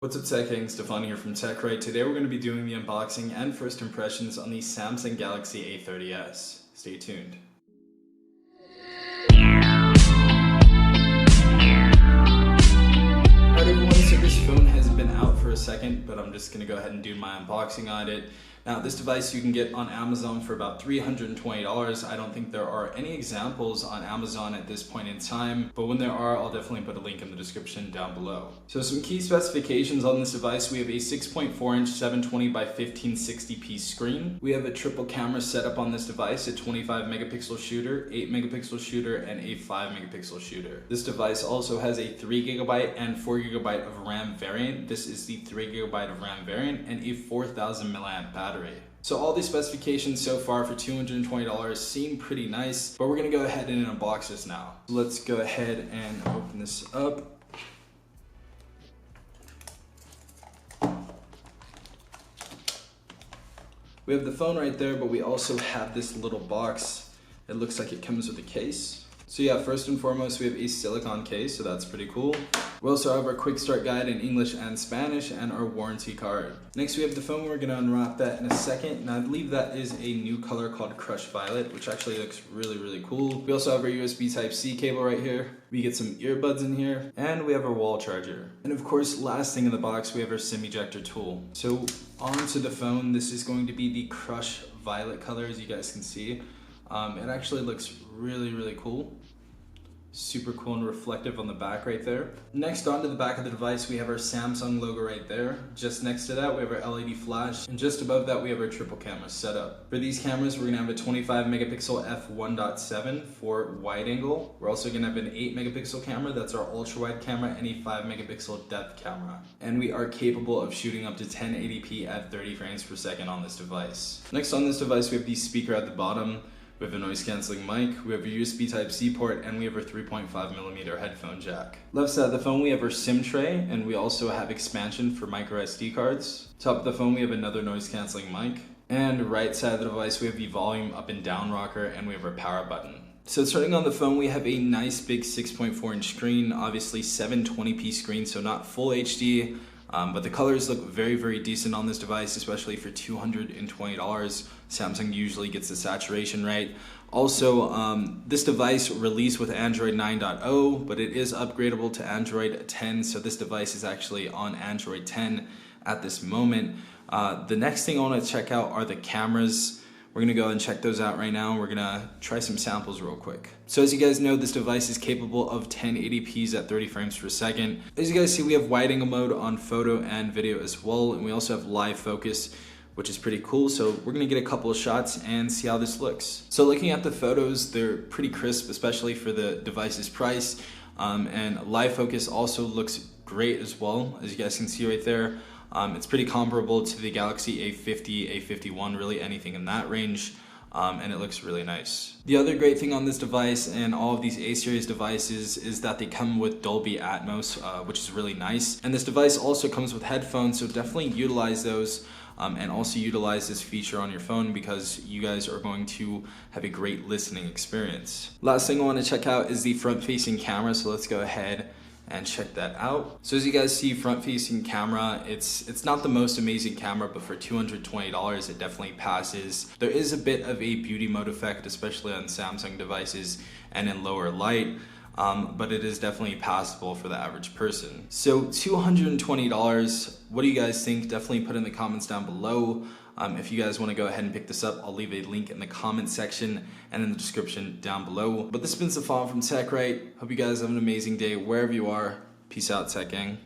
What's up Tech Gang, Stefan here from TechRight. Today we're going to be doing the unboxing and first impressions on the Samsung Galaxy A30s. Stay tuned. Alright everyone, so this phone has been out for a second, but I'm just going to go ahead and do my unboxing on it. Now this device you can get on Amazon for about $320. I don't think there are any examples on Amazon at this point in time, but when there are, I'll definitely put a link in the description down below. So some key specifications on this device: we have a 6.4-inch 720 by 1560p screen. We have a triple camera setup on this device, a 25 megapixel shooter, 8 megapixel shooter, and a 5 megapixel shooter. This device also has a 3 gigabyte and 4 gigabyte of RAM variant. This is the 3 gigabyte of RAM variant and a 4000 milliamp battery. So all these specifications so far for $220 seem pretty nice, but we're gonna go ahead and unbox this now. Let's go ahead and open this up. We have the phone right there, but we also have this little box. It looks like it comes with a case. So yeah, first and foremost, we have a silicone case, so that's pretty cool. We also have our quick start guide in English and Spanish and our warranty card. Next we have the phone. We're gonna unwrap that in a second, and I believe that is a new color called Crushed Violet, which actually looks really cool. We also have our USB Type-C cable right here. We get some earbuds in here, and we have our wall charger. And of course, last thing in the box, we have our SIM ejector tool. So onto the phone. This is going to be the Crushed Violet color, as you guys can see. It actually looks really cool. Super cool and reflective on the back right there. Next, onto the back of the device, we have our Samsung logo right there. Just next to that, we have our LED flash, and just above that, we have our triple camera setup. For these cameras, we're gonna have a 25 megapixel f1.7 for wide angle. We're also gonna have an 8 megapixel camera, that's our ultra wide camera, and a 5 megapixel depth camera. And we are capable of shooting up to 1080p at 30 frames per second on this device. Next on this device, we have the speaker at the bottom. We have a noise cancelling mic, we have a USB Type-C port, and we have our 3.5mm headphone jack. Left side of the phone we have our SIM tray, and we also have expansion for micro SD cards. Top of the phone we have another noise cancelling mic. And right side of the device we have the volume up and down rocker, and we have our power button. So starting on the phone, we have a nice big 6.4-inch screen, obviously 720p screen, so not full HD. But the colors look very decent on this device, especially for $220. Samsung usually gets the saturation right. Also, this device released with Android 9.0, but it is upgradable to Android 10, so this device is actually on Android 10 at this moment. The next thing I want to check out are the cameras. We're gonna go and check those out right now. We're gonna try some samples real quick. So as you guys know, this device is capable of 1080p's at 30 frames per second. As you guys see, we have wide angle mode on photo and video as well, and we also have live focus, which is pretty cool. So we're gonna get a couple of shots and see how this looks. So looking at the photos, they're pretty crisp, especially for the device's price. And live focus also looks great as well, as you guys can see right there. It's pretty comparable to the Galaxy A50, A51, really anything in that range, and it looks really nice. The other great thing on this device and all of these A-series devices is that they come with Dolby Atmos, which is really nice. And this device also comes with headphones, so definitely utilize those, and also utilize this feature on your phone because you guys are going to have a great listening experience. Last thing I want to check out is the front-facing camera, so let's go ahead and check that out. So as you guys see, front-facing camera, it's not the most amazing camera, but for $220 it definitely passes. There is a bit of a beauty mode effect, especially on Samsung devices and in lower light, but it is definitely passable for the average person. So $220, what do you guys think? Definitely put in the comments down below. If you guys want to go ahead and pick this up, I'll leave a link in the comment section and in the description down below. But this has been Stefan from TechRight. Hope you guys have an amazing day wherever you are. Peace out, Tech Gang.